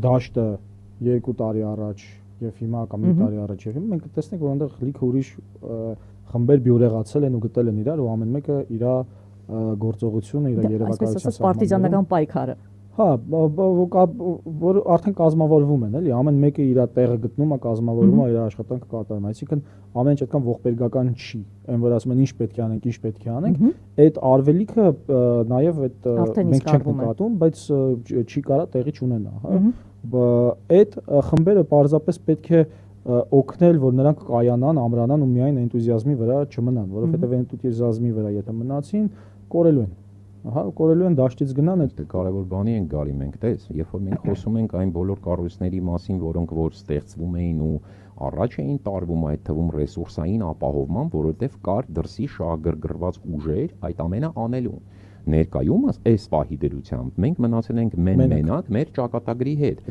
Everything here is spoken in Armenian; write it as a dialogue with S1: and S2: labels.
S1: դաշտը 2 տարի առաջ եւ հիմա կամ 5 տարի առաջ եւ մենք կտեսնենք, որ այնտեղ լիքը ուրիշ խմբեր բյուրեղացել են ու գտել են իրար ու ամեն մեկը իր գործողությունը, իր երևակայության
S2: պարտիզանական պայքարը։
S1: Հա, որ արդեն կազմավորվում են, էլի, ամեն մեկը իր տեղը գտնում է, կազմավորվում է, իր աշխատանքը կատարում է, այսինքն ամեն ինչ այդքան ողբերգական չի, այն որ ասում են ինչ պետք է անենք, ինչ պետք է անենք, այդ արվելիքը նաև այդ մենք չենք նկատում, բայց չի կարա տեղի չունենա, հա։ Այդ խմբերը պարզապես պետք է օգնել, որ նրանք կայանան, ամրանան ու միայն էնտուզիազմի վրա չմնան, որովհետև էնտուզիազմի վրա եթե մնացին, կորելու են։ Ահա, կորելու են դաշտից գնան,
S3: այդ կարևոր բանի ենք գալի մենք, տես, երբ որ մենք խոսում ենք այն բոլոր կառույցների մասին, որոնք որ ստեղծվում էին ու առաջ էին տարվում, այդ թվում ռեսուրսային ապահովման, որովհետև կար դրսի շահագրգռված ուժեր այդ ամենը անելու։ Ներկայումս այս պահի դրությամբ մենք մնացել ենք մենակ մեր ճակատագրի հետ։